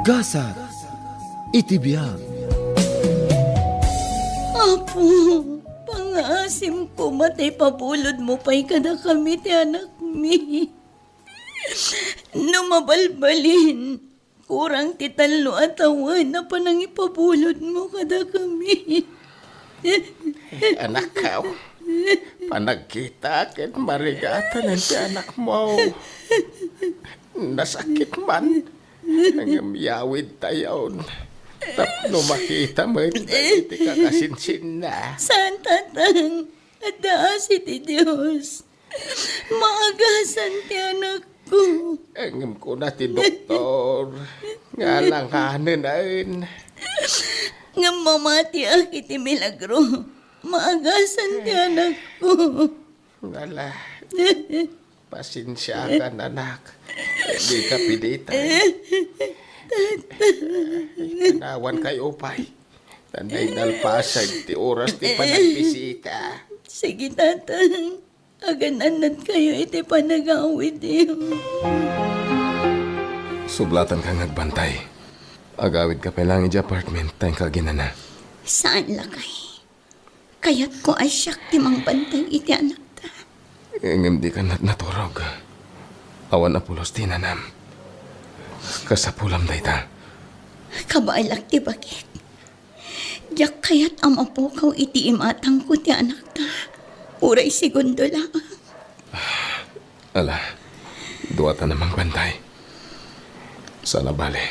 Gasa, itibiyag. Apo, pangasim ko matay pabulod mo pa'y kada kami ti anak mi. Numabalbalin, kurang ti talo at awan na panang ipabulod mo kada kami. Anak ka, panagkita ken marigatan ang ti anak mo. Nasakit man, ang miyawid tayon. Tapno makita mo iti kakasinsin na. Saan tatang, at daasi ti Diyos. Maagasan ti anak ko. Angam ko na ti doktor. Nga lang hanin ayon. Nga mamati akit ti milagro. Maagasan ti anak ko. Ngala, pasensya ka anak. Di ka pilita. Tanawan kayo pa'y. Tanay nalpasag ti oras ti panagbisita. Sige, tatang. Agananad kayo iti panagawid niyo. Sublatan ka ngagbantay. Agawid ka pa lang iti apartment tayong kaginana. Saan lakay? Kaya't ko ay siyak ti mang bantay iti anak ta. Ingim di ka naturog. Awan na pulos tinanam. Kasapulam day ta. Kabailak ti bakit? Diyak kaya't amapukaw iti imatang ko ti anak ta. Uray segundo lang. Ala, duwata namang bantay. Sana bale,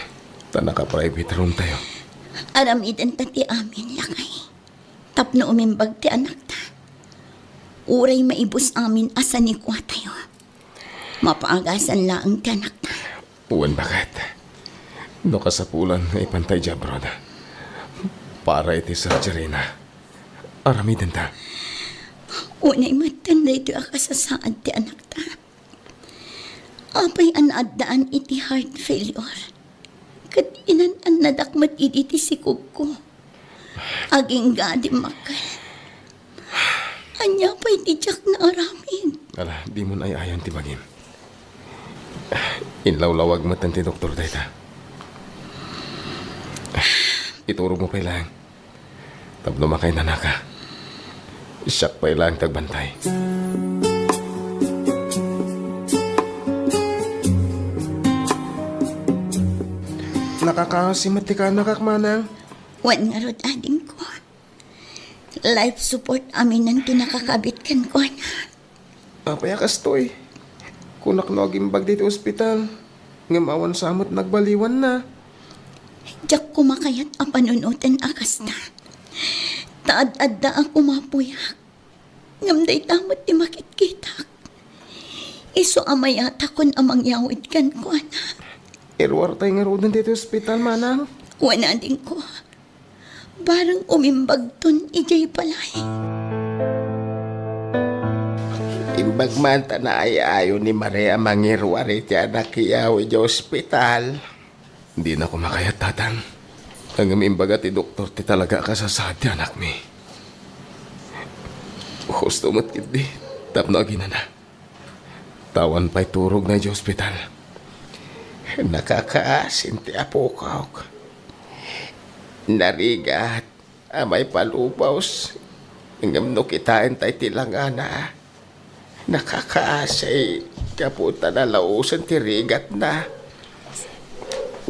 tanaka-private room tayo. Aramiden ta ti amin lakay. Tapno umimbag ti anak ta. Uray maibus amin asa ni kwa tayo. Mapaagasan laang ti anak ta. Uwan bakit? No kasapulan nga ipantay dya, broda. Para iti surgery na. Aramiden ta. Unay matanda ito akasasaad ti anak ta. Apay anaadaan iti heart failure. Kat inan nadakmat iti sikog ko. Aging gadi makal. Anya pa'y tijak na aramin. Ala, di mo na ayayon ti bagim. Inlawlawag mo ti doktor dayta. Ituro mo pa lang. Tablo makay na naka. Siyak pa lang tagbantay. Nakakasimati ka nakakmanang. Wan nga rod ading ko. Life support amin ang tinakakabit kan ko na. Apaya kastoy. Kunak no agimbag dito ospital. Ngamawan samot nagbaliwan na. Diyak kumakayat ang panunutan akas na. Taad-adda ako mapuyak. Ngamday tamot ti makit-kitak. Iso amayata kon amang yawid kan ko na. Irwar tayo nga rodan dito ospital manang. Wana din ko. Barang umimbag ton ijay palay. Imbag man na ayayo ni Maria mangirwari ti anak iyaw iti ospital. Hindi na ko makayat, tatang. Ang imbaga ti doktor ti talaga kasasad ti anak mi. Gusto mo't kiti, tapno aginana. Tawan pa'y turog na di ospital. Nakakaasin ti apukaw. Narigat, amay palubaws. Ingam no kitain tayo tilangana. Nakakaasay, kaputa na lausan ti rigat na.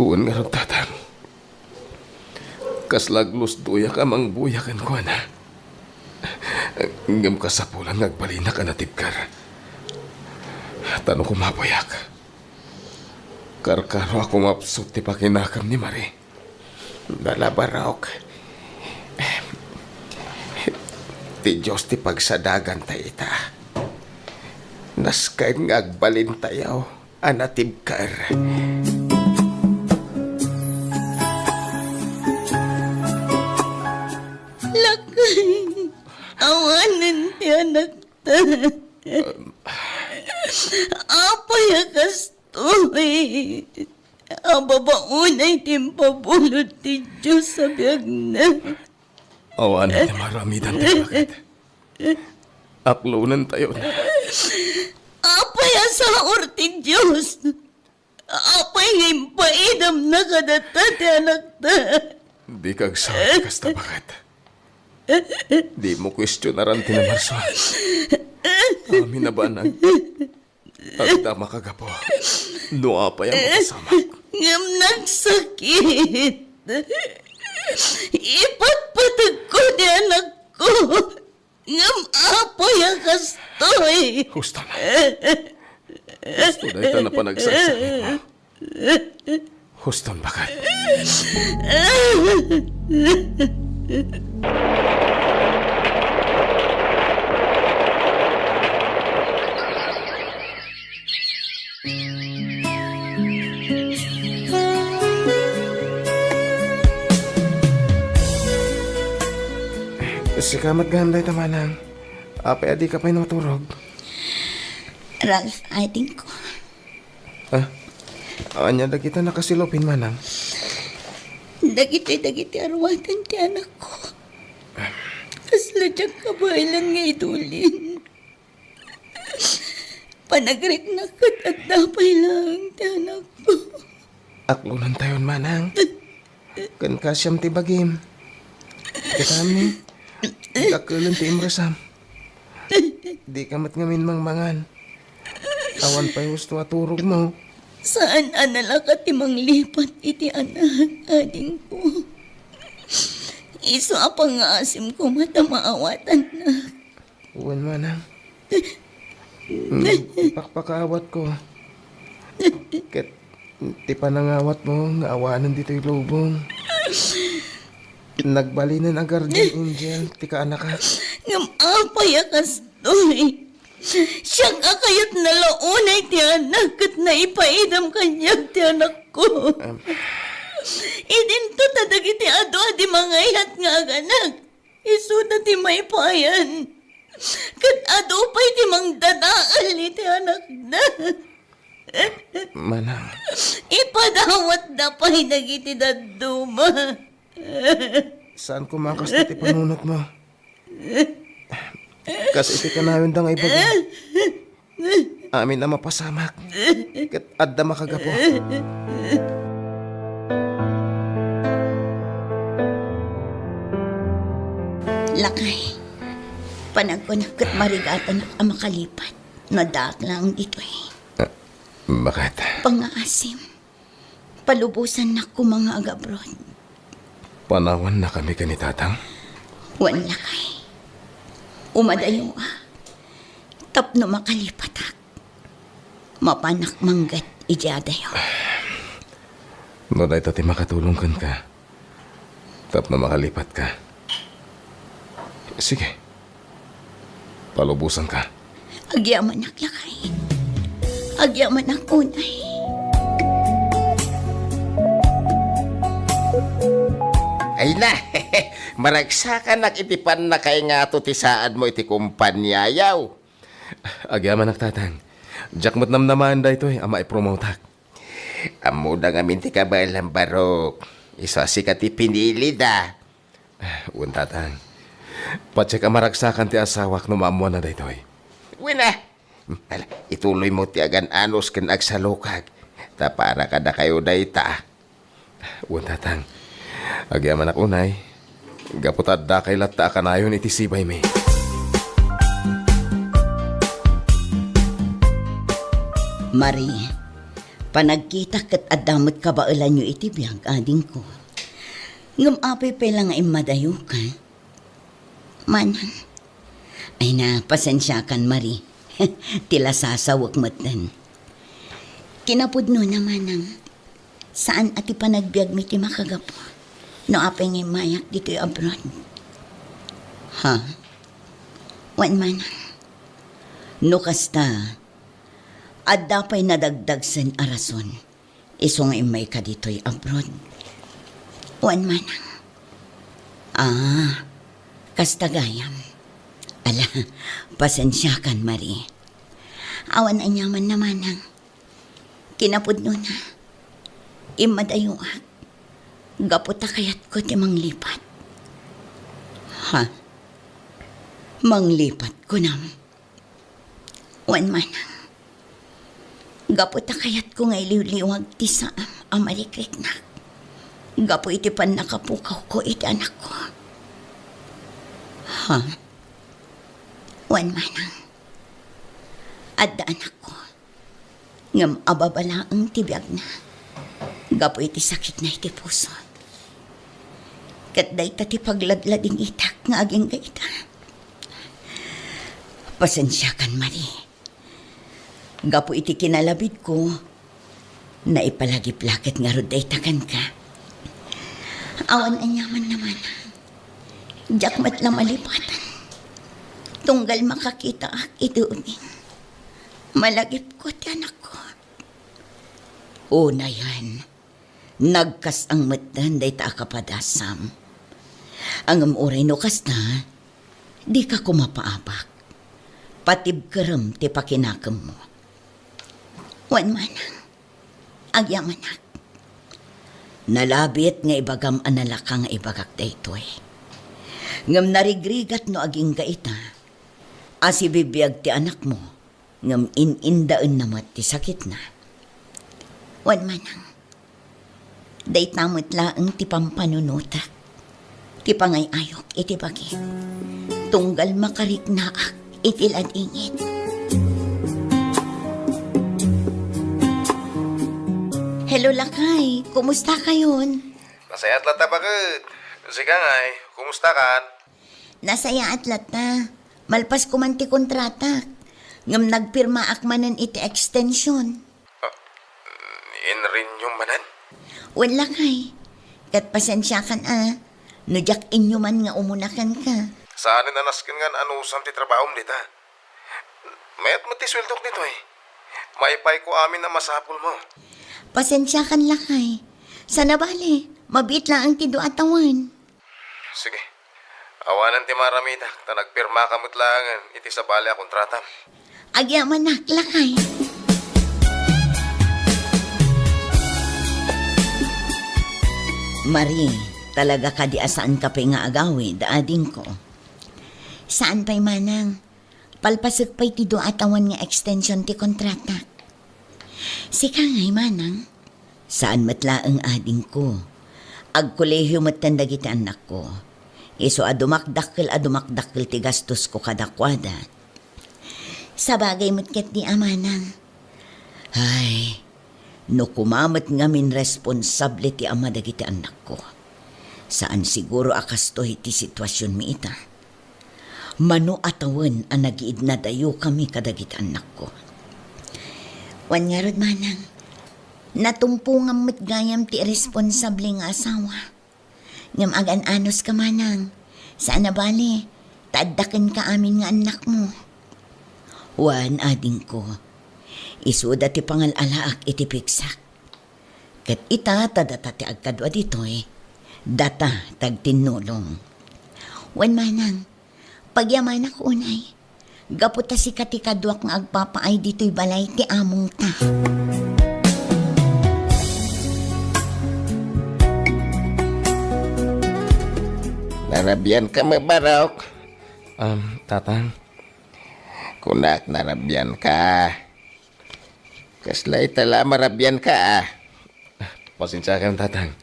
Uwan nga ron, tatang. Kaslaglos duya ka mang buyakan ko na. Ngam kasapulan ngagbalina ka natipkar. Tanong ko mabuyak. Karkaro ako mapsot ti pakinakam ni Marie. Nalabarok. Ti Diyos ti pagsadagan tayo ita. Naskain ngagbalin tayo, anatibkar. Lakay. Awanan ti anak ta. Apay akas to eh. Ang babaunay timpabulot ti Diyos sa biyag na. Awan na ti maramidan ti bakit. Aklunan tayo na. Apay sa ti Diyos. Apay ngayon paidam na kadata ti anak ta. Di kag sabi kasta bakit. Di mo kwestiyonaran tinamarso. Amin na ba nang agda makagapo? Noa pa yung makasama. Ngam nagsakit. Ipatpatag ko ni anak ko. Ngam apoy ang kastoy. Gusto na. Gusto na ito na panagsasakit mo. Huston bakit? Sikamat ganday tamanang. Apa adi ka pa'y naturog? Ralph, I think ko. Ha? Anya da kita nakasilopin manang. Dagiti arwatan ti anak ko. Kasla diyang kabay lang nga idulin. Panagrik na kat at dapay lang ti anak ko. Aklunan tayon manang. Kan kasyam ti bagim. Katami. Kakulan ti imrasam. Di kamat ngamin mangmangan. Awan pa'y gusto aturog mo. Saan anala ka timang lipat iti anak, ading ko. Iso apang nga asim ko mata maawatan na. Uwan manang. Pakpakaawat ko. Kat ti panangawat mo, nga awanan dito'y lubong. Nagbalinan ang guardian angel, ti kaanak ka. Ngam apay akas doy. Siyang akayat na launay ti anak at naipaidam kanyag ti anak ko. Idinto tadag iti ado di mangayat nga aganak. Isuda ti may payan. Kat ado pa'y ti mangdadaal iti anak na. Manang. Ipadawat na pa'y nagiti daduma. Saan kumakas na ti panunot mo? Kasi iti kanawin da nga ibaga. Amin na mapasamak. Kat adda makagapo. Lakay. Panagkunakot marigatan ang makalipat. Nadak lang dito eh. Bakit? Pangaasim. Palubusan na ko mga agabron. Panawan na kami kanitatang? Wan lakay. Umadayo tapno makalipatak. Mapanak manggat ijadayo. No da ito ti makatulong kan ka. Tapno makalipat ka. Sige. Palubusan ka. Agyaman naklakay. Agyaman ang unay. Ay na, maragsakan nakitipan na kay nga to ti saan mo iti kumpanyayaw. Agyaman nagtatang. Jack mo't namnaman da ito ama ipromotak. Amo da nga minti ka ba ilang barok. Isa si ka ti pinili da. Tatang. Patsek ang maragsakan ti asawak no maamuan na da ito Wina, ituloy mo ti agan anos ken agsalukag. Ta para kada kayo da ita. Tatang. Agyaman ak unay. Gaputad da kay latta kanayon iti sibay mi. Marie, panagkita kat adamot kabailan nyo iti biyag ading ko. Ngam apay pala nga imadayo ka. Manang, ay na, pasensya kan Marie. Tila sasawak matan. Kinapudno na manang, saan ati panagbiag mi ti makagapo? No apay nga mayak dito'y abroad. Ha? Wan manang. No kasta, at dapay nadagdag sen arason. Iso nga imay ka dito'y abroad. Wan manang. Kasta gayam. Ala, pasensya kan Marie. Awan anyaman na manang. Kinapudno na. Imadayuak. Gaputa kayat ko ti manglipat. Ha? Manglipat ko nam. Wan manang. Gaputa kayat ko nga iliwliwag ti sa amarikrik na. Gapu iti pan nakapukaw ko iti anak ko. Ha? Wan manang. Adda anak ko. Ngam ababala ang tibiyag na. Gapu iti sakit na iti puso. Kat day ta ti pagladlading itak nga aging gaita. Pasensya kan, Marie. Gapu iti kinalabid ko na ipalagi-plakit nga ruday takan ka. Awan anyaman naman. Jakmat lang malipatan. Tunggal makakita ak ituunin. Malagip ko ti anak ko. Una yan. Nagkas ang matan day ta kapadasam. Ang amuray no kas na, di ka kumapaabak. Patib karam ti pakinakam mo. Wan manang, agyamanak. Nalabit nga ibagam analaka nga ibagak daytoy. Ngam narigrigat no aging gaita, asibibiyag ti anak mo, ngam inindaan namat ti sakit na. Wan manang, day tamot laang ti pampanunutak, ti pangayayok iti bagi, tunggal makariknaak iti ladingit. Hello, Lakay. Kumusta kayon? Nasaya at lata bakit? Sige ngay, kumusta kan? Nasaya at lata. Malpas ko man ti kontrata. Ngam nagpirma akmanan iti extension. In-renew manan? Wala kay. Kat pasensya kan Nujak inyo man nga umunakan ka. Saan na naskin nga anusam ti trabaho dita? Mayat mo ti sweldo dito eh. Maipay ko amin na masapul mo. Pasensya kan, Lakay. Sana bali, mabit lang ang tido atawan. Sige. Awanan ti maramita. Ta nagpirma kamot langan. Iti sa bali a kontrata. Agyaman nak, Lakay. Marie, talaga ka di asaan ka pa nga agawi, daading ko. Saan pa'y manang? Palpasag pa'y tido atawan nga extension ti kontrata. Sika nga'y manang, saan matla ang ading ko? Agkolehiyo matanda kita anak ko. Iso adumakdakil ti gastos ko kadakwada. Sa bagay matkat di amanang. Ay, no kumamat ngamin responsable ti ama dagiti anak ko. Saan siguro akas to iti sitwasyon mi ita. Mano atawan ang nagiid na dayo kami kadagiti anak ko. Wan nga rod manang, natumpungam matgayam ti responsable nga asawa. Ngam agan-anos ka manang, saan na bali, taaddakin ka amin nga anak mo. Wan ading ko, isuda ti pangalalaak iti piksak. Kat ita tadata ti agkadwa ditoy, data tagtinulong. Wan manang, pagyamanak unay, gaputa si katikadwak nga agpapaay dito'y balay ti among ta. Narabyan ka mabarok. Tatang. Kunak narabyan ka. Kaslay tala marabyan ka Pasensya ka tatang.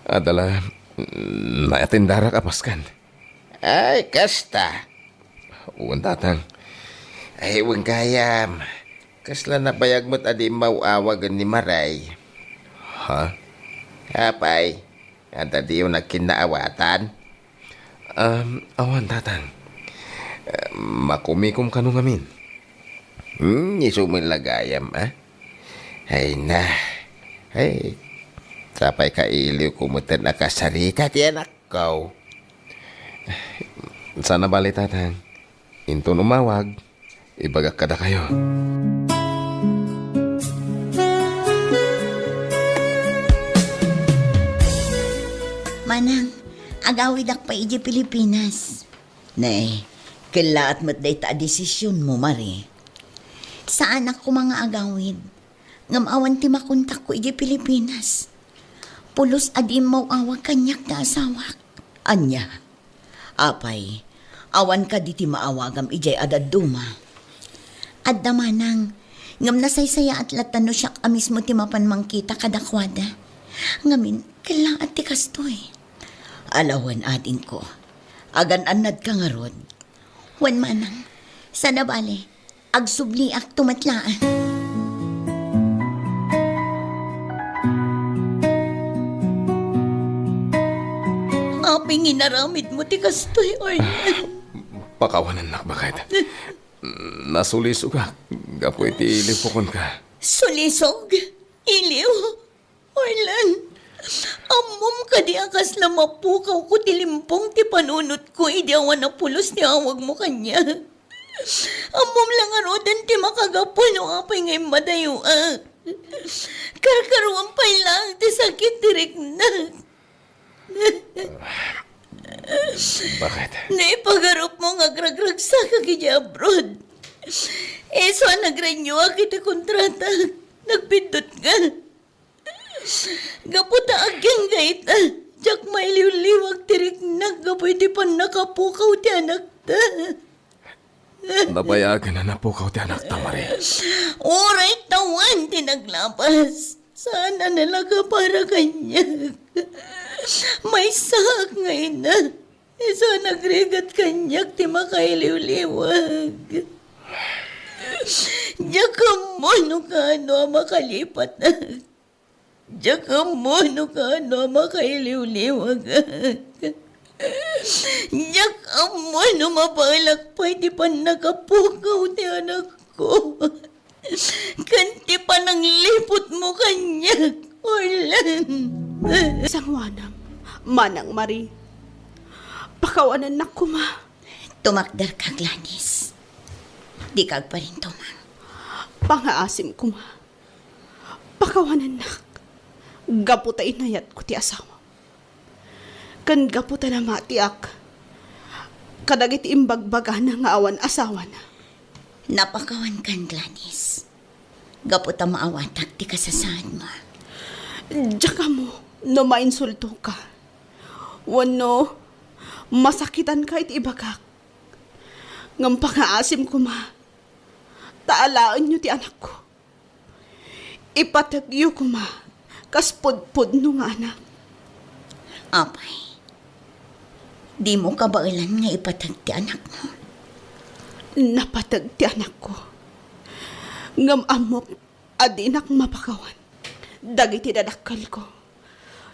Adala, naatindara ka paskan. Ay, kasta. Uwan tatang. Ay, huwag kayam. Kasla nabayag mo't adi mauawagan ni Maray. Ha? Hapay, anda di yung nagkinaawatan. Awan tatang. Makumikom ka nung amin. Isumilagayam, Ay na. Ay, sapay kailiw kumutan nakasarita ti anak ko. Sana bali tatang. Into numawag, ibagak kada kayo. Manang, agawid ak pa iji Pilipinas. Nay, kilaat mo't day ta desisyon mo, Mari. Saan ako mga agawid? Ngamawan ti makontak ko iji Pilipinas. Pulos adim mo awag kanyak na asawak. Anya, apay, awan ka di ti maawagam ijay adad duma. Adda manang, Ngam nasaysaya at latano siya mismo ti mapan mangkita kadakwada. Ngamin, kailangan at ti kastoy. Alawan ading ko, agan-anad ka nga ron. Wan manang, sana bale, agsubliak tumatlaan. Aping inaramid mo ti kastoy, Orlan. Pakawanan nak bakit? Nasuliso ka. Gapoy ti lipokon ka. Sulisog, iliw, Orlan. Amom ka di akas na mapukaw ko ti limpong ti panunot ko, idi awan na pulos ni awag mo kanya. Amom lang arodan ti makagapol no apay ngay madayo Karkaruan pa lang ti sakit direk na. Bakit? Naipagarap mo nga gragragsa ka kaya abroad. So nagranyo kita kontrata. Nagpindot ka. Gaputa agyang gaita. Diyak may liwliwag tirik na. Gapoy di pa nakapukaw ti anak ta. Nabayagan na napukaw ti anak ta, Marie. Oray tawan tinaglapas. Sana nalaga para kanya. May sak ngayon na. So nagrigat kanyak ti makailiw-liwag. Diyak ka mo no ka ano makalipat na. Diyak ka mo no ka ano makailiw-liwag. Diyak ka mo no mapalakpay ti pa nakapukaw ti anak ko. Kanti pa nang lipot mo kanyak, Orlan. Sangwanam, Manang Marie. Pakawanan na ko, ma. Tumakdar ka, Gladys. Di kag pa rin tumang. Pangaasim ko, ma. Pakawanan na. Gaputa inayat ko ti asawa. Kan gaputa na matiak. Kadagit imbagbaga na nga awan asawa na. Napakawan kan, Gladys. Gaputa maawatak ti kasasaan mo. Diyan mo, no mainsulto ka. Wano, masakitan ka iti ibagak. Ngam pangaasim ko, ma. Taalaan niyo ti anak ko. Ipatagyo ko, ma. Kaspodpod no nga anak. Apay, di mo kabailan nga ipatag ti anak mo. Napatag ti anak ko. Ngam amok, adinak mapakawan. Dagiti dadakal ko.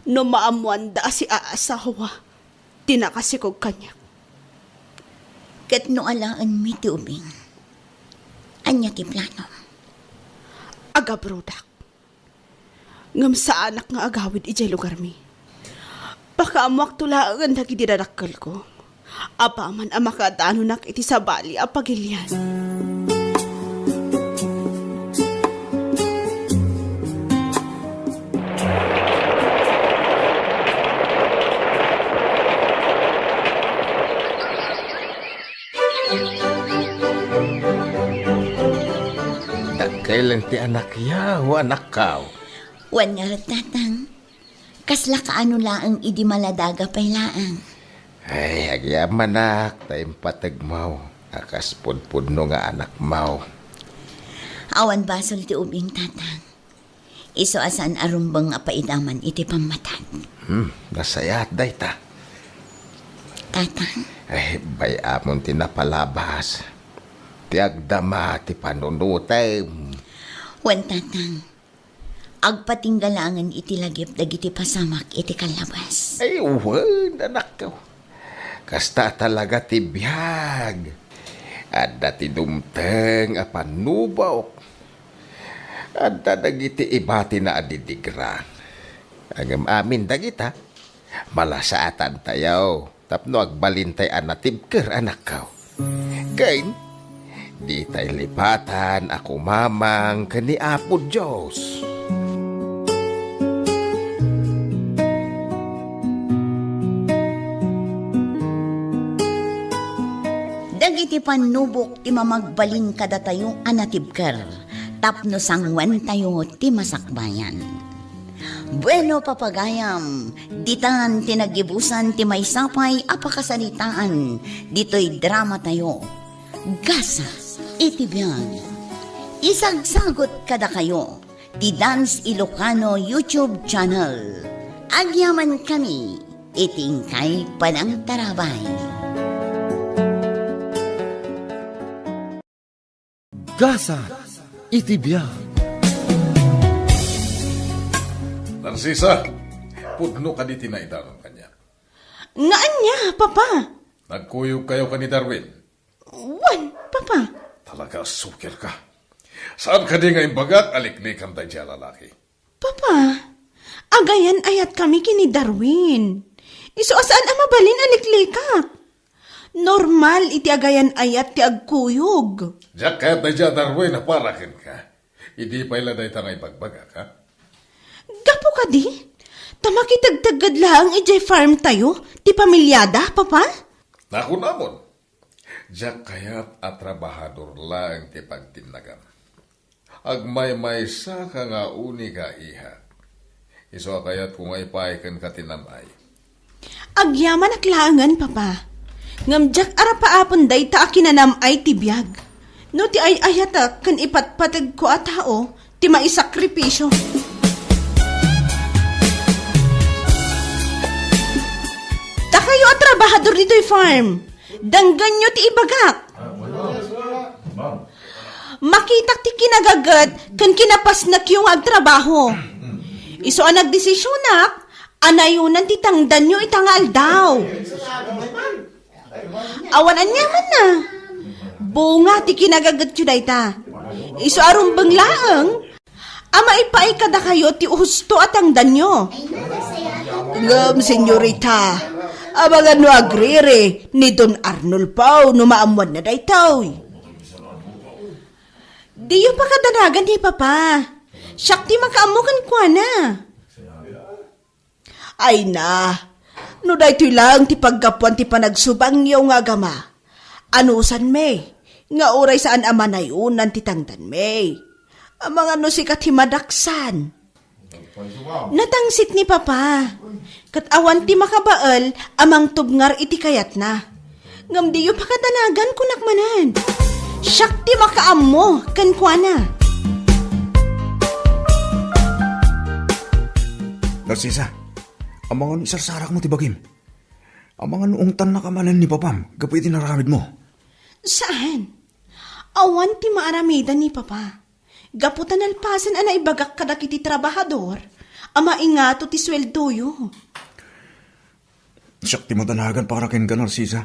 No maamuan da si aasawa, tinakasikog kanya. Kat no alaan mi ti ubing. Anya ti plano. Aga brodak. Ngam sa anak nga agawid ijay lugar mi. Pakaamuak tulaan dagiti dadakal ko. Apaman ang makadano nak iti sa bali apagilyan. Kailan ti anak yaw, anak kaw. Wan nga tatang. Kasla kaano laang idi maladaga pay laang. Ay, agyaman nak, tayong patagmaw. Akas pudpudno nga anak maw. Awan basol ti ubing tatang. Iso asan arumbang apaidaman iti pamatan. Nasayat day ta. Tatang, Ay, bayamon tinapalabas. Ti agdama, ti panunutay. wan tatang. Agpatinggalangan iti lagip dagiti pasamak iti kalabas. Ay, uwan, anak kaw. Kasta talaga ti biyag. Adda ti dumteng apanubaw. Adda dagiti ibati na adidigra. Agam amin dagita. Malasaatan tayaw. Tapno agbalintay anatibker anak kaw. Gain, di tay lipatan ako mamang kani Apo Diyos. Dagiti panubok ti mamagbalin kada tayo anatibker. Tapno sangwan tayo ti masakbayan. Bueno papagayam, ditan tinagibusan ti may sapay apakasalitaan. Dito'y drama tayo. Gasa iti biyag. Isagsagot kada kayo, ti Dance Ilocano YouTube channel. Agyaman kami, itingkay panang tarabay. Gasa iti biag. Narcisa, pudno ka di tinaidanon kanya. Ngaan niya, Papa? Nagkuyog kayo ka ni Darwin. Wan, Papa. Talaga, sukir ka. Saan ka di nga imbagat, aliklikan tayo siya lalaki. Papa, agayan ayat kami kini Darwin. Iso asaan ang mabalin aliklikak. Normal iti agayan ayat ti agkuyog. Diyak kahit na siya Darwin na parakin ka. Hindi pa ila dahi tangay pagbagak, ha? Gapo ka di? Tamakitagtagad lang ijay farm tayo, ti pamilyada, Papa? Naku namon. Diyak kayat at trabahador lang ti pagtinagan. Agmay-maysa ka nga uni ka iha. Iso kayat kung ay paikan ka tinamay. Agyaman aklangan, Papa. Ngamjak arapaapon day ta akinanam ay tibiyag. No ti ay ayata kan ipatpatag ko a tao, ti maisakripisyo. Ta kayo at trabahador dito'y farm. Danggan nyo ti ibagak. Makitak ti kinagagat kan kinapas na yung agtrabaho. Iso ang nagdesisyonak, anayunan ti tangdan nyo itangal daw. Awanan niya man na. Bunga ti kinagagat yun ay ta. Iso arum banglaang, ama ipay kada kayo ti usto at tangdan nyo. Ngam, senyorita, abangan no agrere ni Don Arnold Pau no maamuan na daytaw. Di yung pakadanagan ni Papa. Siyak ti makaamukan kwa na. Ay na, no daytoy lang ti paggapuan ti panagsubang yaw nga gama. Anusan me, nga oray saan ama na yun ti tangdan me. Amang ano si katimadaksan. Natangsit ni Papa. Katawa ti makabaal, amang tubngar iti kayat na. Ngam di yung pakadanagan kunakmanan. Siyak ti makaamo, kankwana. Narcisa, amangan isarsarak mo ti bagim. Amangan ungtan na kamanan ni Papam, kapoy tinaramid mo. Saan? Awan ti maaramidan ni Papa. Gaputan alpasan ana ibagak kadakiti trabahador, ama ingato ti sweldo yo. Siyak ti matanagan parakin ka, Narcisa.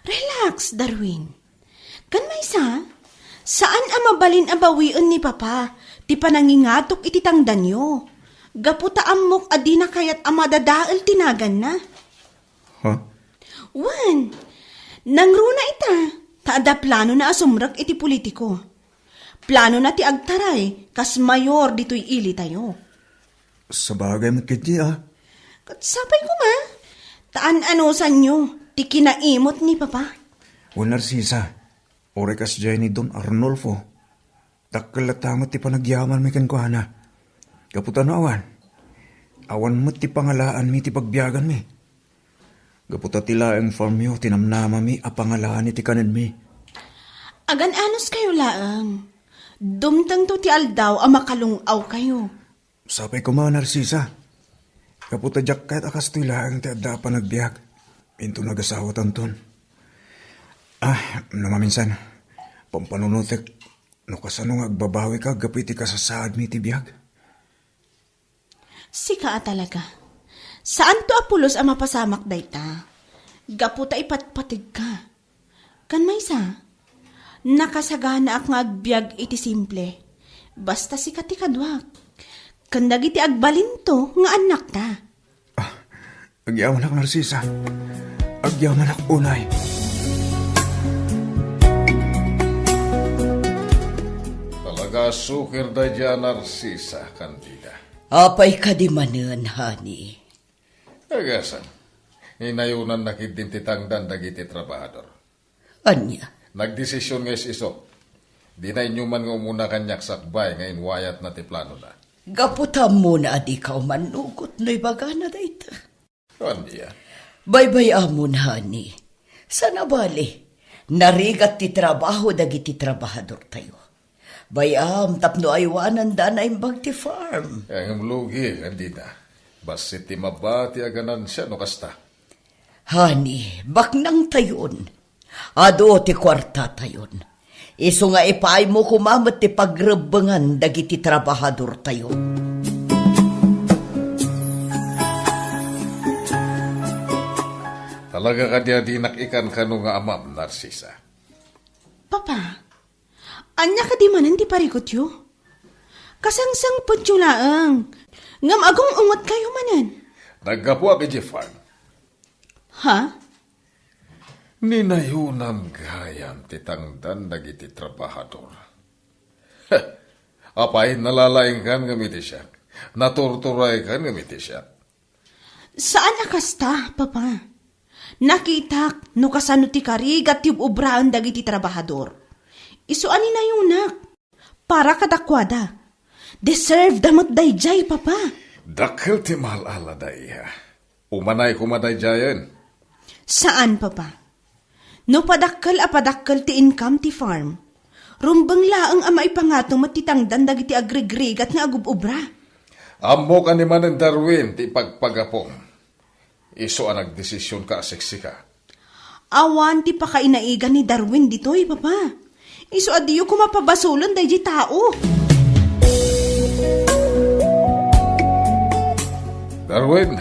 Relax, Darwin. Kan may saan ang mabalin abawian ni Papa, ti panangingatok iti tangdan yo. Gaputa amok adi na kayat amadadaal tinagan na. Ha? Wan, nangruna ita, taada plano na asumrak iti politiko. Plano na ti agtaray, kas mayor dito'y ili tayo. Sa bagay mo kiti, Katsapay ko nga, taan anusan nyo, ti kinaimot ni Papa. O Narcisa, orekas dyan ni Don Arnolfo. Takkalatamat ti panagyaman may kankuhana. Gaputan na awan. Awan mo ti pangalaan mi ti pagbiyagan mi. Gaputa tila ang farm yo, tinamnama mi a pangalaan iti kanan mi. Agan anos kayo laang. Dumtang to ti aldaw a makalungaw kayo. Sapay ko mga Narcisa. Kaputa jak kahit akas tila ang ti adda pa nagbiyak. Pinto nagasawa tanton. Namaminsan, pampanunutek, no kasano nga agbabawi ka, gapiti ka sa saad mi ti biyag. Sika talaga. Saan to apulos ang mapasamak dayta? Gaputa ipatpatig ka. Kan may nakasagana ak nga agbyag iti simple. Basta sika ti kadwak. Kan dagiti agbalinto nga anak ta. Agyaman ak Narcisa. Agyaman ak unay. Talaga sukir da dyan, Narcisa, kandida. Apay ka di manan, honey. Agasan, inayunan na kidintitangdan dagiti trabahador. Anya? Nagdesisyon nga iso. Di na inyuman nga umuna kanyak sakbay ngayon wayat na ti plano na. Gaputam mo na adi ka manugot na ibagana dayta. Kandiya. Baybay amon, honey. Sana bali, narigat ti trabaho dagiti trabahador tayo. Bayam, tapno aywanan da na imbag ti farm. Ang lugi, hindi na. Basta ti mabati aganan siya no kasta. Hani, baknang tayon. Ado ti kwarta tayon. Iso nga ipay mo kumamat ti pagrebengan dagiti trabahador tayo. Talaga ka diya dinakikan ka no nga amam, Narcisa. Papa, anya ka di manan ti parigot yo? Kasangsang po laang. Ngam agong ungot kayo manan. Naggapo ako Jeffan. Ha? Ninayunam gayam titangdan dagiti trabahador. Apay nalalaing kan gamiti siya. Naturturay kan gamiti siya. Saan akasta, Papa? Nakitak no kasano ti karigat ti ubraan dagiti trabahador. Isu ani na yunak. Para kadakwada. Deserve damot dayjay, Papa. Dakil ti malala daya. Umanay kumadayjayan. Saan, Papa? No padakkel ti income ti farm. Rumbang laang ama ipangatong matitangdan dagiti agrigrigat nga agububra. Amo ka ni Manen Darwin ti pagpagapong. Iso ang nagdesisyon ka aseksika. Awan ti pakainaigan ni Darwin ditoy, Papa. Iso adiyo kumapabasulan day di tao. Darwin,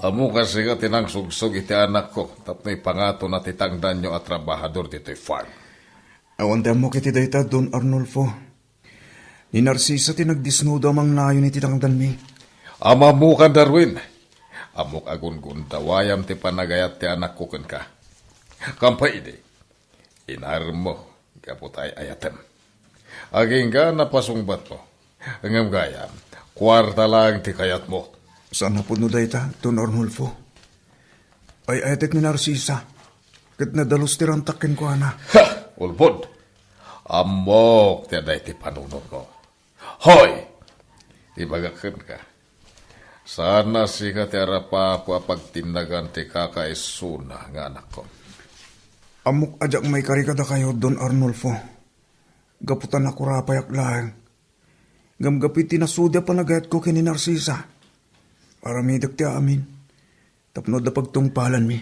amo kasi ka tinangsugsog iti anak ko tapno ipangato na titangdan nyo at trabahador dito'y farm. Awan tayo mo kiti dayta, Don Arnulfo. Ni Narcisa tinagdisnudo amang nayon iti tangdan mi. Ama mo ka, Darwin. Amok agun-gun dawayam ti panagayat ti anak ko ken ka. Kampay di. Inar mo, kaputay ayatem. Aging ka napasungbat mo. Ngam gayam, kwarta lang ti kayat mo. Saan na po no dayta, Don Arnulfo? Ay ayatek ni Narcisa. Kat nadalos ti rantakin ko, ana. Ha! Ulbod! Amok ti aday ti panunod mo. Hoy! Ibagakan ka. Sana si ka ti arapapo pagtinagan ti kakaisuna nga anak ko. Amok ajak may karikada kayo, Don Arnulfo. Gaputan ako rapayak lang. Gamgapit tinasudya panagayat ko kini Narcisa. Para may ti amin. Tapno da pagtungpalan mi.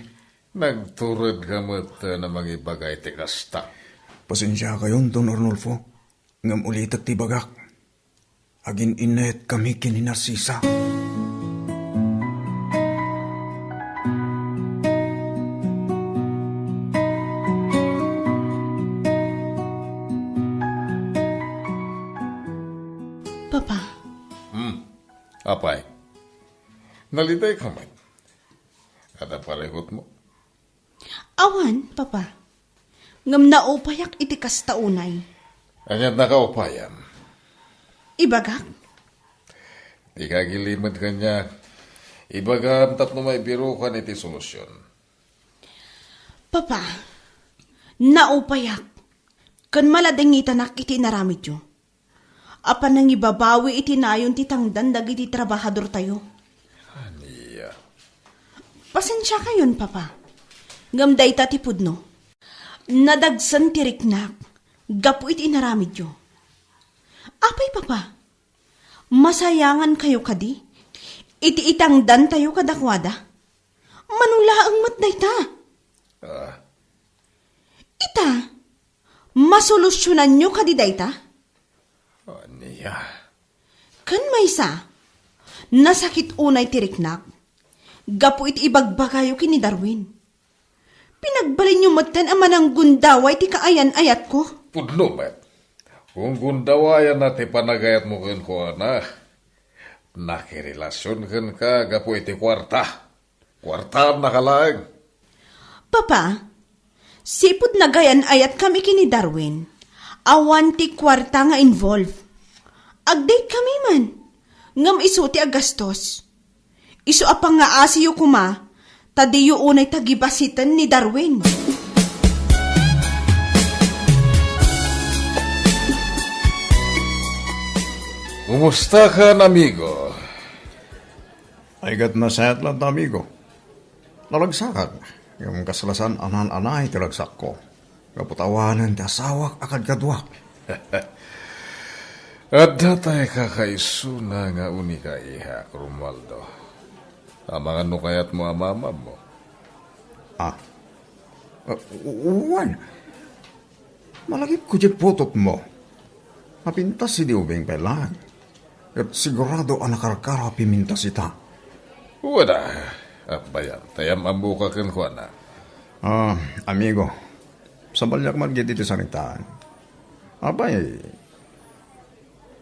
Nagturod ka mo't na magibagay ti kasta. Pasensya kayon, Don Arnulfo. Ngam ulitak ti bagak. Agin inayat kami kini Narcisa. Papa, Apay, nalitay ka man. Kada parehot mo. awan, Papa. Ngam naupayak iti kastaunay. Anyat nakaupayan. Ibagak, Di kagilimad kanya. Ibagam tapno may biro ka iti solusyon. Papa, naupayak. Kan maladengitanak iti naramid yo. Apan nang ibabawi iti nayon ti tangdan dagiti trabahador tayo. Aniya. Pasensya kayon, Papa. Ngam dayta ti pudno. Nadagsan ti riknak. Gapu iti naramid yo. Apay, Papa. Masayangan kayo kadi. Iti itangdan tayo kadakwada. Manula ang mat dayta. Ita, masolusyonan nyo kadi dayta? Aniya. Kan maysa, nasakit unay tiriknak, gapu iti ibagbagayo kini Darwin. Pinagbalin nyo matan ama ng gundaway ti kaayan ayat ko. Pudno, met. Kung gundawayan na ti panagayat mo kun ko na, nakirelasyon kun ka gapo iti kwarta. Kwarta na kalang. Papa, sipud nagayan ayat kami kini Darwin. Awan ti kwarta nga involve. Agdate kami man. Ngam isu ti agastos. Isu apang nga asiyo kuma, tadiyo unay tagibasitan ni Darwin. Kumusta ka, amigo? Ay gat na sayat lang, amigo. Nalagsakan. Yung kasalasan anan-anay tilagsak ko. Kaputawanan ti asawak akad kadwak. At datay kakaisuna nga uni ka iha, Romualdo. Amangan no kaya't mo amamam mo. Uwan. Malagip ko di putot mo. Mapintas si Diubing pelan. At sigurado ang nakarkara pimintas ita. Wala. At bayan, tayam ambuka kan ko na. Amigo. Sa balyak man dito sa nitaan. Abay,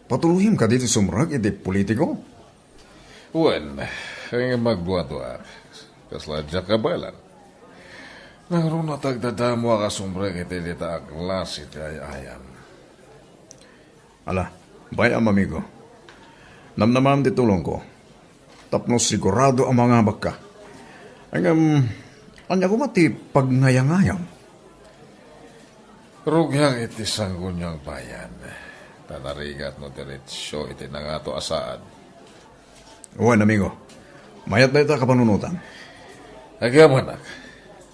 patuluhim ka dito sumrag iti politiko? Wen, ang magbuwa-duwa. Kasladya ka balan. Naroon na tagdadamo ka sumrag iti dita aklas iti ayam. Ala, bayam amigo. Namnamam di tulong ko. Tapno sigurado ang mga baka. Anya ko mati pagnayangayam. Rugyang iti sanggunyang bayan. Tanarigat no diretsyo iti nangato asaan. Uwan amigo. Mayat na ita kapanunutan. Agamanak.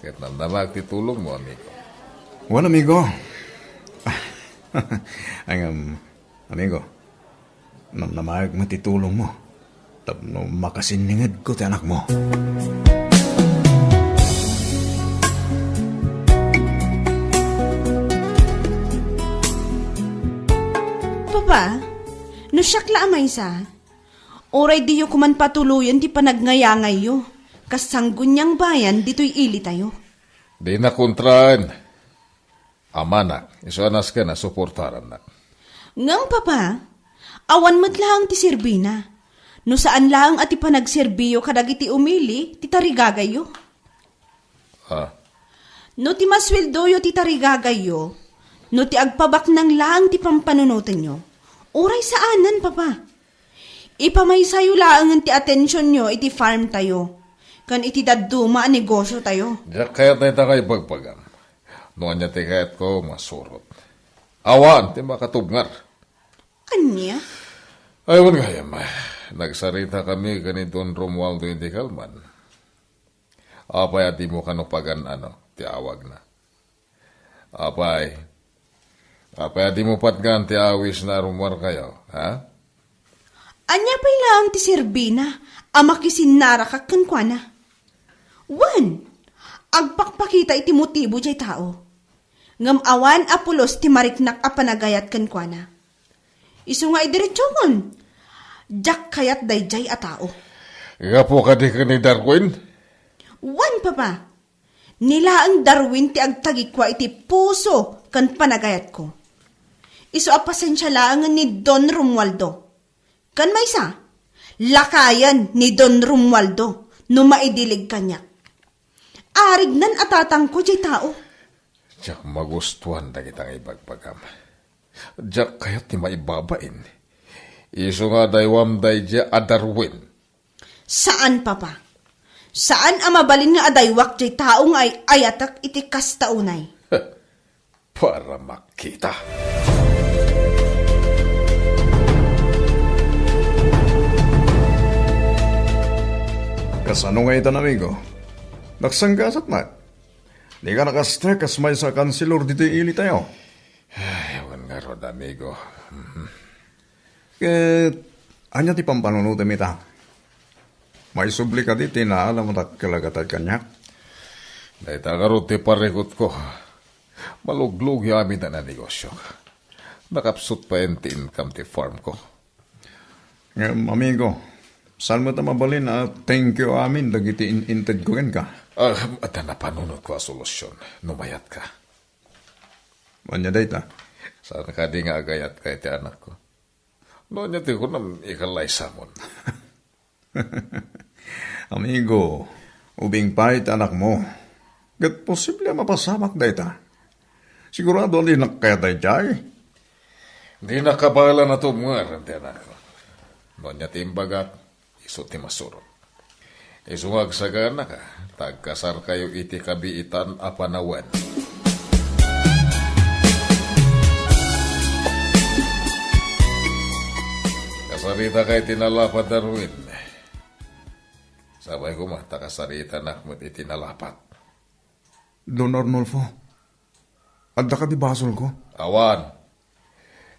Kahit namdamag titulong mo, amigo. Uwan amigo. Amigo. Namnamag matitulong mo. Tapno makasiningad ko ti anak mo. Papa, no siyakla amay sa. Oray di yo kuman patuluyan ti panagnayangay yo. Kasanggun niyang bayan dito'y ili tayo. Di na kontraan. Amanak, isuanas ka na, suportaran na. Ngang papa, awan mo't lang ti sirbina. No saan lang at ipanagserbiyo kadag iti umili, ti tarigagayo. No ti masweldoyo ti tarigagayo, no ti agpabak ng lang ti pampanunutan nyo. Oray saanan, papa. Ipamaysayo lang ti atensyon nyo iti farm tayo. Kan iti daduma ang negosyo tayo. Diyak kayat na ita kayo bagpagam. Noon niya ti kayat ko masurot. Awan, ti makatubngar. Anya? Ayun gayam, nagsarita kami ganitong Romualdo hindi kalman. Apay at di mo kanupagan ti awag na. Apay at di mo patgan ti awis na rumwar kayo, ha? Anya pa'y lang ti serbina, amakisinara kakkankwana. Wan, agpakpakita iti motibo jay tao. Ngam awan apulos ti mariknak a panagayat kankwana. Isu nga idiretsyon, jak kayat dayjay a tao. Gapo ka di ka ni Darwin? Wan, papa, nila ang Darwin ti agtagikwa iti puso kan panagayat ko. Isu a pasensya lang ni Don Romualdo. Kan may isa, lakayan ni Don Romualdo no maidilig kanya. Arig nan atatang ko jay tao. Diyak magustuhan na kitang ibagpagam. Diyak kayat ti maibabain. Isu nga daywam dayja a Darwin. Saan, papa? Saan amabalin nga adaywak jay tao nga ay ayatak iti kastaunay? Para makita. Kasano nga itan amigo? Nagsanggasat mat. Di ka nakastrek as may sa kansilor dito ili tayo. Ewan nga rod, amigo. Ket, anya ti pampanunutan ita. May subli ka diti na alam mo tat kalagatad kanyak. Dahil tagarot ti parekot ko. Maluglog yung amin na negosyo. Nakapsut pa yung income ti farm ko. Amigo, saan mo ta mabalin na thank you amin dagiti inted ko ka? At napanunod ko ang solusyon. Numayat ka. Anya data? Saan ka di nga agayat kay ti anak ko? Noon niya ti ko nam ikalay samon. Amigo, ubing pahit anak mo. Gat posible mapasamak data. Sigurado hindi nakayatay jay. Di nakabala na to mga ti anak ko. Noon niya ti imbagat, iso ti masurot. Isungag sagana ka, tagkasar kayo iti kabiitan a panawan. Kasarita kay tinalapat Darwin. Sabay ko takasarita nakmat iti nalapat. Don Arnolfo, adda ka di basol ko? Awan,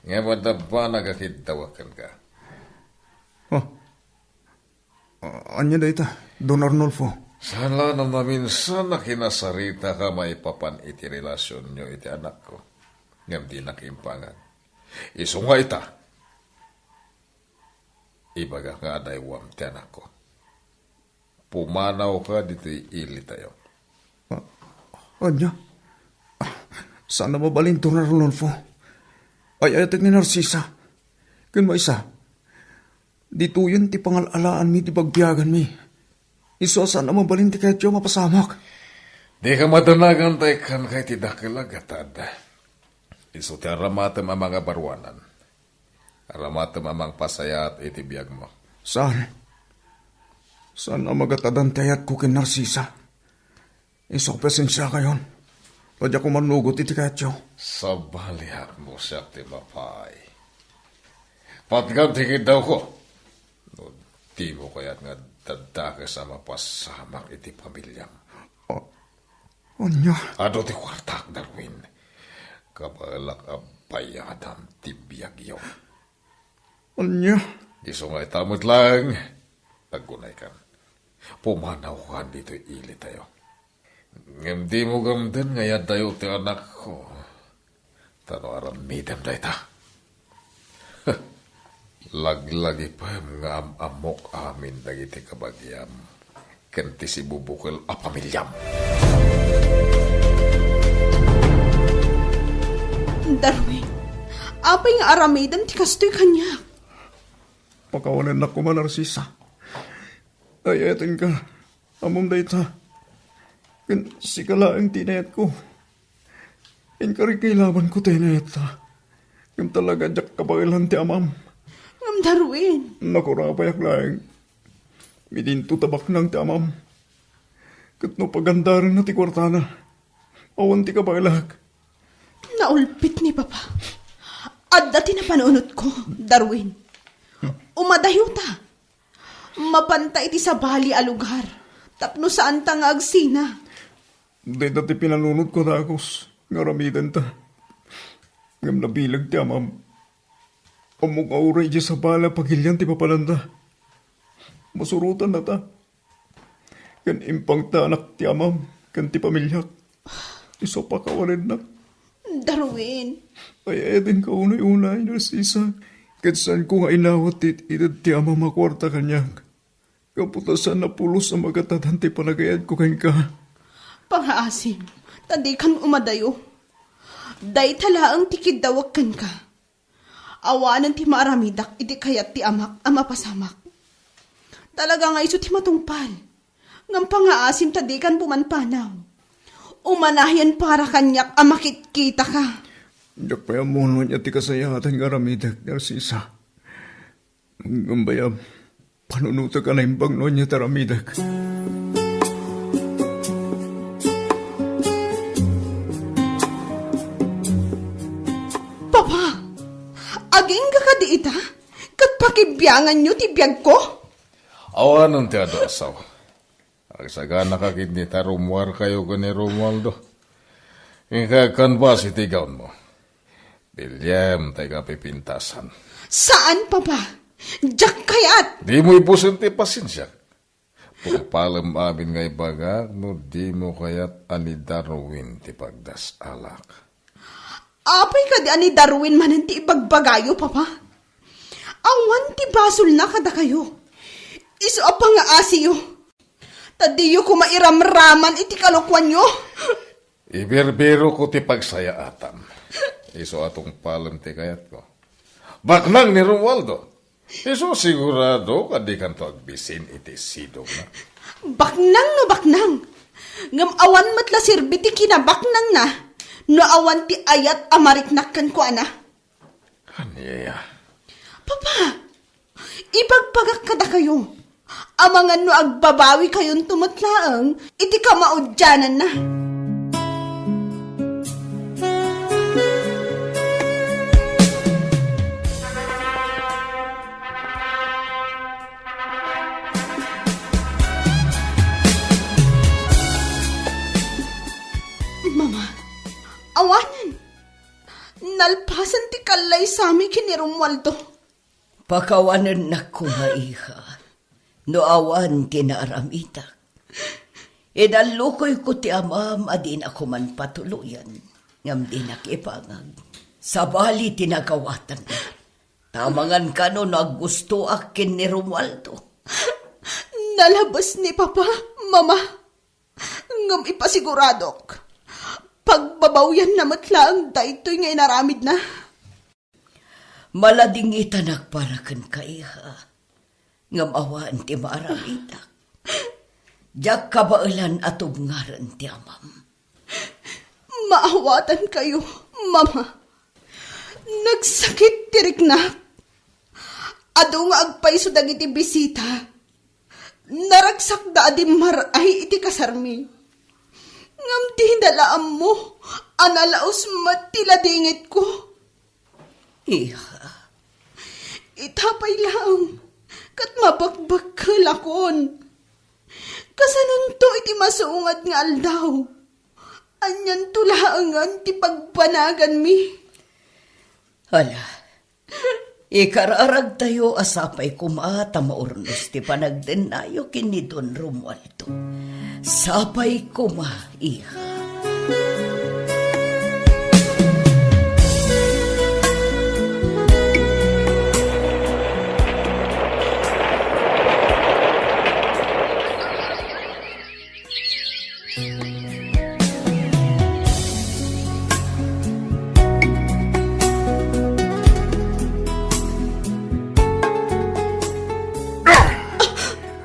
Nga ba nagakitawakan ka? Oh. Anya da ita, Don Arnulfo. Sala na maminsan na kinasarita ka maipapan iti relasyon nyo iti anak ko. Ngam di nakimpangan. Iso nga ita. Ibaga nga adaywam ti anak ko. Pumanaw ka dito ili tayo. Anya? Sana mabalin Don Arnulfo. Ay ayatek ni Narcisa. Kun maisa. Dito yun ti pangalalaan mi ti pagbiyagan mi. Iso sana mabalin ti kahit yung mapasamak. Di ka matanagan tayo kan kay ti dakalagatad. Iso ti aramatem ang mga barwanan. Aramatem amang pasayat iti biyag mo. Saan? Saan ang magatadan tayat ko kin Narcisa? Iso presensya kayon. Padya ko manugot iti kahit yung. Sa baliak mo siya ti mapay. Patgam tigid daw ko. No, di mo kaya't nga dadaka sa mapasamak iti pamilyam. Anya? Ado ti kwartak, Darwin. Kabalak abayadam ti biyagyo. Anya? Iso nga itamot lang. Naggunay kan. Pumanaw ka dito ili tayo. Ngem di mo gamdan ngayon tayo ti anak ko. Tano aramidam da ita. Laglagi pa nga amok amin dagiti kabagyam. Kenti si bubukil a pamilyam. Darwin, apay nga aramidan ti kastoy kanya. Pakawanan na ko man Narcisa. Ay ayatin ka. Amom da ita. Kan sikala ang tinayat ko. Inkarikilaban ko tinayat ta. Kan talaga jak kabagilan ti amam. Ngam Darwin, Nakurapayak lang. Midinto tabak ng ti amam. Kat no pagandaran na ti kwartana. Awan ti kabagilak. naulpit ni Papa. At dati na panunot ko, Darwin. Umadayo ta. Mapanta iti sa bali a lugar. Tapno saan ta nga agsina. Di dati pinanunod ko takos. Ngaramidan ta. Ngam nabilag ti amam. Among auray di sa bala pagilyan ti papalanda. Masurutan na ta. Kan impang ta anak ti amam. Kan ti pamilyak. Iso pa kawalan na. Darwin, Ay edin ka unay-unay Narcisa. Katsan ko nga inawat ti amam makwarta kanyang. Kaputasan na pulos sa magatatan ti panagayad ko kain ka. pangaasim, tadi kan umadayo. Day talaang tikid dawag kan ka. Awanan ti maaramidak, iti kayat ti amak, ama pasamak. Talaga nga iso ti matungpal. Ngam pangaasim tadi kan pumanpanaw. Umanayan para kanyak, amakit kita ka. Diyak pa yung mono niya ti kasayatan nga ramidak, Narcisa. Ngambaya, panunuta ka na imbang no niya taramidak. Papa, aging ka di ita? Kat pakibyangan nyo ti biyag ko? Awanan ti ado asaw. Ang sagana kakit ni tarumwar kayo ko ni Romualdo. Ikakan ba si tigaon mo? Bilyam tayo pipintasan. Saan, Papa? Diyak kayat! Di mo ipusin ti pasensya. Pagpalam amin nga ibaga, no di mo kayat ani Darwin ti pagdas alak. Apay ka di ani Darwin manan ti ibagbagayo, Papa? Awan ti basol na kada kayo. Iso apa nga asiyo. Tadiyo ko mairamraman iti kalokwan nyo. Ibirbiro ko ti pagsaya atam. Iso atong palam ti kayat ko. Baknang ni Romualdo. Iso sigurado kadi kanto agbisin iti sidong na. Baknang no baknang. Ngam awan matla sirbi ti kinabaknang na. No awan ti ayat amariknakan ko ana. Kaniya. Papa, ipagpagak kada kayo. Amangan no agbabawi kayon tumatlaang, iti kamaudyanan na. Mama, awanan. Nalpas Asan ti kalay sami kini Romualdo? Pakawanan na ko nga iha. No awan tinaaramita. Inalukoy ko ti amam adin ako man patuluyan. Ngam di nakipangag. Sabali tinagawatan na. Tamangan ka no naggusto akin ni Romualdo. Nalabas ni Papa, Mama. Ngam ipasiguradok. Pagbabawyan na matlaang daytoy nga inaramid na. Malading itanak para kan kaiha. Ngam awan ti maaramita. Diyak kabailan atog ngaran ti amam. Maawatan kayo, Mama. Nagsakit tirik na. Ado nga agpay so dagiti bisita. Naragsak da adi maray iti kasarmi. Ngam ti hindalaam mo, analaos matiladingit ko. Iha, Itapay lang, kat mabagbag ka lakon. Kasanon to iti masuungad nga aldaw. Anyan tulaangan ti pagpanagan mi. hala. Ikararag tayo asapay kumata maurnos ti panagdenayo kini Don Romualdo. Sapay kuma, iha.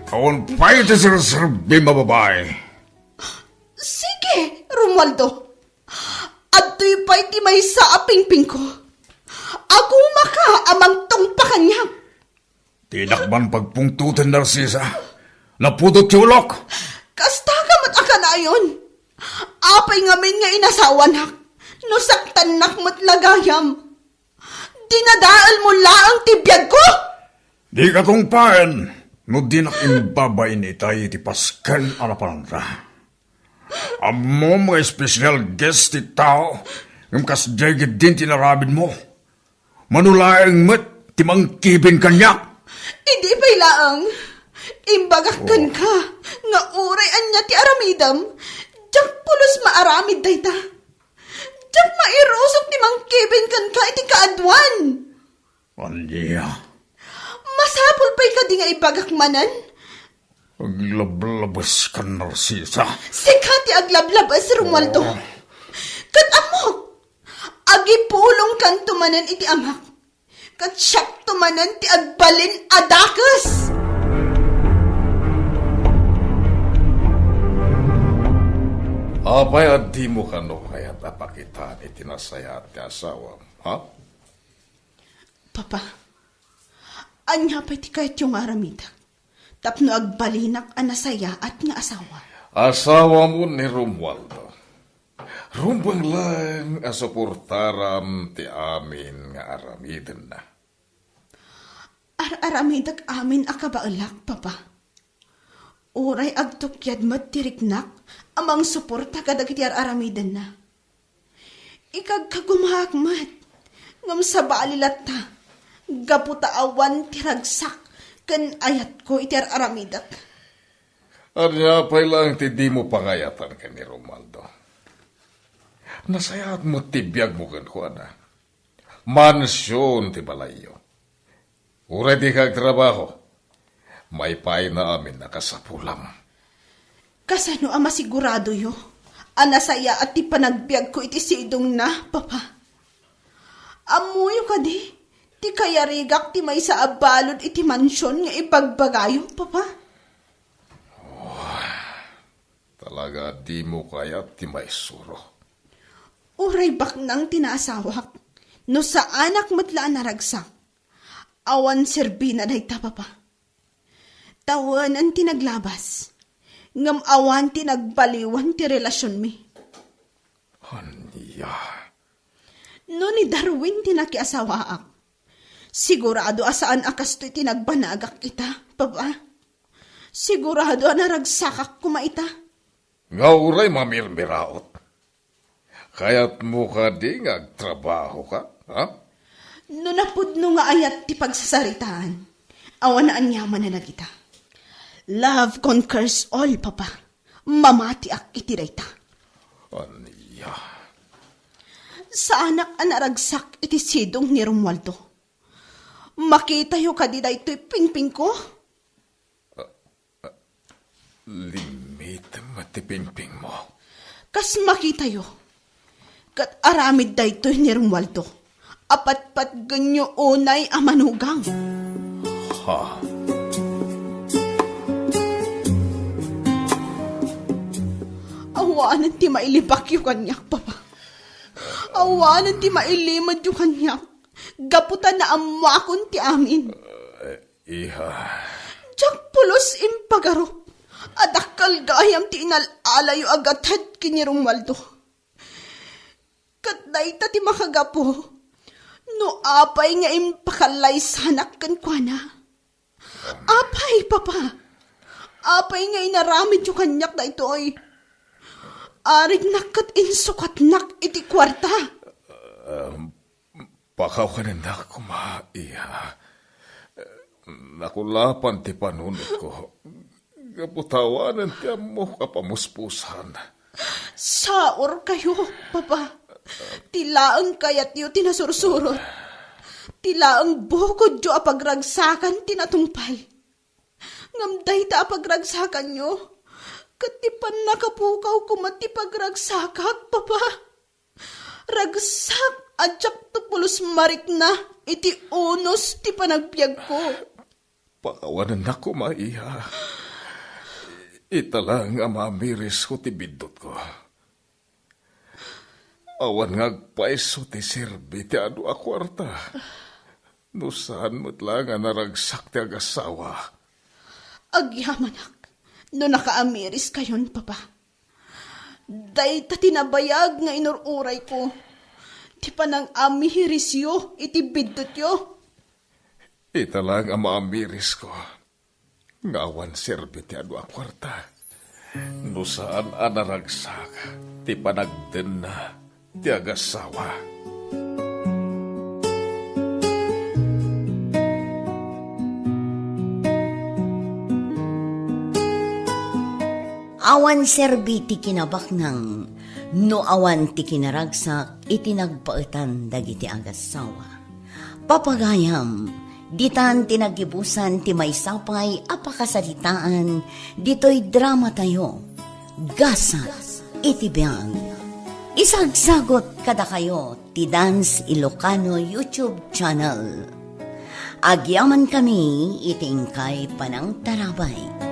Awan pa ito sirserbi mababae. Sige, Romualdo. Adto'y pa'y ti may sa apingping ko. Ako maka amang tong pakanya. Tinakban pagpungtutan Narcisa. Napudot ulok. Kasta ka matakanayon. Apay ngamin nga inasawanak. No saktan nak matlagayam. Dinadaal mo laang tibiyag ko. Di ka tong paen. No di nakimbabay ni tayo ti Pascal Alapanra. Amo mga special guest ti tao. Ngam kasdegit din tinarabid mo. Manulaeng met ti mangkibin kanya. Hindi pa'y laang. Imbagakan ka. Nga uray anya ti aramidam. Diyak pulos maaramid dayta. Diyak mairusok ti mangkibin kan ka iti kaadwan. Anya. Masapul pa'y ka di nga ibagakmanan. Aglablabas ka, Narcisa. Sikati aglablabas, Romualdo. Kat amok. Agipulong kan tumanan iti amak. Kat siyak tumanan ti agbalin adakas. Apay at di mo ka no kaya't apakitaan itinasaya at asawa, ha? Papa, anya pa'y ti kahit yung aramida. Tapno agbalinak anasaya at nga asawa. Asawa mo ni Romualdo. Rumbang lang asuportaram ti amin nga aramiden na. Aramidag amin akabaalak, Papa. Uray agtukyad matiriknak amang suporta kadag iti aramiden na. Ikagkagumahakmat ngam sa baalilat ta. Gaputa awan tiragsak kan ayat ko iti aramidak. Anya pa'y lang ti di mo pangayatan ka ni Romualdo. Nasayaat mo tibiyag mo kan ko na. Mansyon ti balayo. Uray di kag trabaho. May pay na amin nakasapulam. Kasano ang masigurado yo? Anasaya at ti panagbiag ko iti sidong na, Papa. Amuyo ka di. Ti kaya rigak ti may sa abalod iti mansyon nga ipagbagayo, Papa. Talaga di mo kaya ti may suro. Uray bak nang tinasawak. No sa anak matlaan naragsak. Awan serbi na dayta, Papa. Tawan ang tinaglabas. Ngam awan tinagbaliwan ti relasyon mi. Anya. No ni Darwin tinakiasawaak. Sigurado asaan akas to'y tinagbanagak kita, Papa. Sigurado naragsakak kumaita. Nga uray mamirmiraot. Kaya't mo ka di ngagtrabaho ka, Ha? No napudno nga ayat ti pagsasaritaan, awan na anyaman na nagita. Love conquers all, Papa. Mamati ak iti dayta. Aniya. Sa anak anaragsak iti sidong ni Romualdo. Makita yo kadida ito'y pingping ko. Limit matipingping mo. Kas makita yo. Kat aramid da ito'y ni Romualdo. Apat-pat ganyo unay amanugang. Ha? Awanan ti mailibak yu kanyak, Papa. Awanan ti mailimad yu kanyak. Gaputan na amakon ti amin. Iha. Diyak pulos impagaro. Adakal gayam ti inalala yu agatad kini Romualdo. Kat dayta ti makagapo. No apay nga impakalay sanak kan kwa na. Apay, Papa. Apay nga inaramid yu kanyak da ito ay. Arig nakat insukat nak iti kwarta. Pakaw ka na kuma, iha. Nakulapan ti panunod ko. Kaputawanan ti amo kapamuspusan. Saor kayo, Papa. Tilaang kayat yu tinasursurot. Tilaang bukod yu apagragsakan tinatumpay. Ngamday ta apagragsakan yu. Katipan nakapukaw kumati pagragsakak, Papa. Ragsak adyak tupulos marik na iti unos ti panagbiag ko. Pakawanan na kuma, iha. Italang amamiris ko ti bidot ko. Awan ngagpaiso ti sirbi ti adu a kwarta. Nusan mo't lang nga naragsak ti agasawa. Agyamanak, no nakaamiris kayon, Papa. Day ta tinabayag nga inururay ko. Ti panang amiris yo, iti bidot yo. Italang amamiris ko. Ngawan sirbi ti adu a kwarta. Nusan a naragsak ti panagden na ti agasawa. Awan serbi ti kinabak ng no awan ti kinaragsak iti nagpaetan dagiti agasawa. Papagayam, ditan tinagibusan ti maysapay apakasalitaan ditoy drama tayo. Gasa iti biyang. Isagsagot kada kayo ti Dance Ilocano YouTube channel. Agyaman kami iting kay Panang Tarabay.